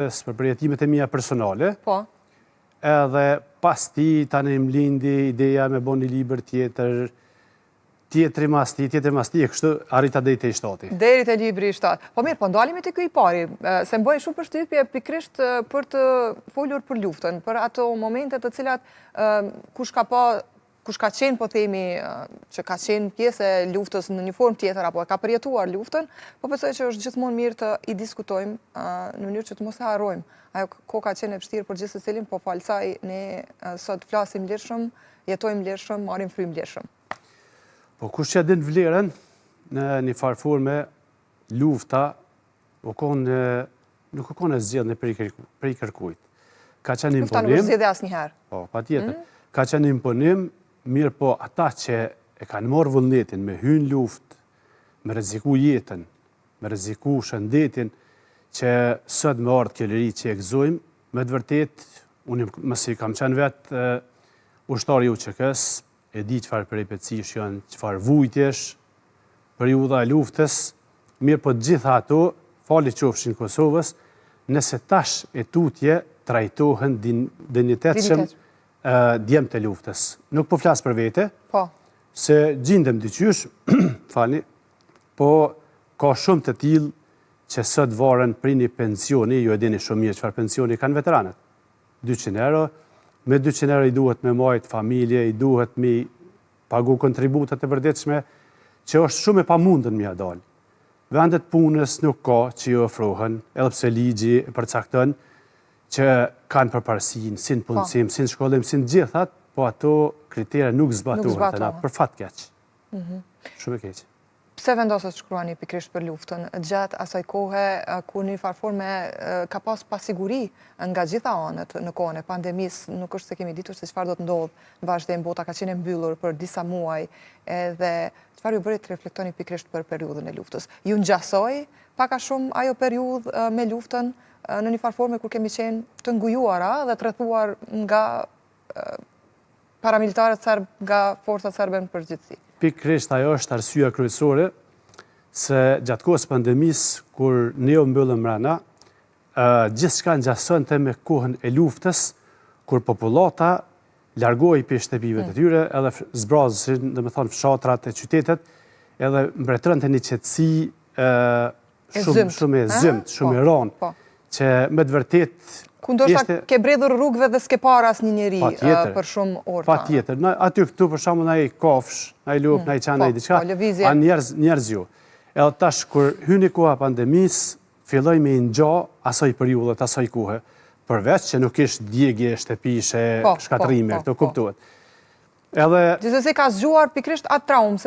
për përjetimet e mia personale. Po. Edhe pas ti tani më lindi ideja me bo një libër tjetër, tjetëri mas ti, e kështu arrita deri te i 7. Deri te libri i 7. Po mirë, po ndalemi te ky i pari, se më bëjë shumë përshtypje pikërisht për të folur për luftën, për ato momente të cilat kush ka qenë, po themi, që ka qenë pjesë e luftës në një formë tjetër, apo ka përjetuar luftën, po besoj që është gjithmonë mirë të i diskutojmë në mënyrë që të mos e harrojmë. Ajo ka qenë e vështirë për gjithë secilin, po falsaj ne sot flasim lirshëm, jetojmë lirshëm, marrim frymë lirshëm. Po kush që din vlerën në një farforme lufta nuk u konë zgjedhje prej kërkujt. Ka qenë Lufta imponim. nuk është zgjedhje asnjëherë. Po, patjetër. Ka qenë imponim, mirë po ata që e kanë marrë vullnetin me hyrë luftë, me rreziku jetën, me rreziku shëndetin, që sot me ardhë kjo liri që e gëzojmë, me të vërtet, unë mësi kam qenë vetë ushtari i UÇK-s, e di çfarë peripecish janë, çfarë vujtjesh, periudha e luftës, mirë po gjitha ato, fali qofshin Kosovës, nëse tash e tutje trajtohen dinjitetshëm djemt e luftës. Nuk po flasë për vete, se gjindem dyqysh, falni, po ka shumë të tillë që sot varen për një pensioni, ju e dini shumë mirë çfarë pensioni kanë veteranët. 200 euro, me 200 euro i duhet me majtë familje, i duhet me pagu kontributat e përditshme, që është shumë e pamundën me ja dalë. Vendet punës nuk ka që ju ofrohen, edhe pse ligji e përcakton, që kanë përparësinë, si në punësim, si në shkollim, si në gjithat, po ato kritere nuk zbatohen të na, për fat keq. Shumë e keq. Pse vendosët shkruani pikërisht për luftën, gjatë asaj kohe kur një farforme ka pas pasiguri nga gjitha anët në kohën e pandemisë, nuk është se kemi ditur se çfarë do të ndodhë në vazhdim, bota ka qenë mbyllur për disa muaj, edhe çfarë ju bëri të reflektoni pikërisht për periudhën e luftës. Ju ngjasoi pak a shumë ajo periudhë me luftën në një farforme kur kemi qenë të ngujuara dhe të rrethuar nga paramilitarët serb, nga forcat serbe në përgjithësi. Pikërisht ajo është arsyeja kryesore se gjatë kohës pandemisë, kur ne u mbyllëm mbrana, gjithçka ngjasonte me kohën e luftës, kur popullata largohej prej shtëpive të tyre, edhe zbrazeshin, domethënë fshatrat e qytetet, edhe mbretëronte një qetësi shumë e zymt, shumë e rëndë, që me të vërtet ku ndoshta ke bredhur rrugëve dhe s'ke parë asnjë njeri për shumë orë. Patjetër. Aty këtu për shembull na i kofsh, na i lup, na i çan, na i diçka. A njerëz ju. Edhe tash kur hyni koha pandemisë, filloi me ngjo asaj periudhe, asaj kohe. Përveç që nuk ishte djegje shtëpishe, shkatrime, këto kuptohet. Edhe gjithsesi ka zgjuar pikërisht atë traumë,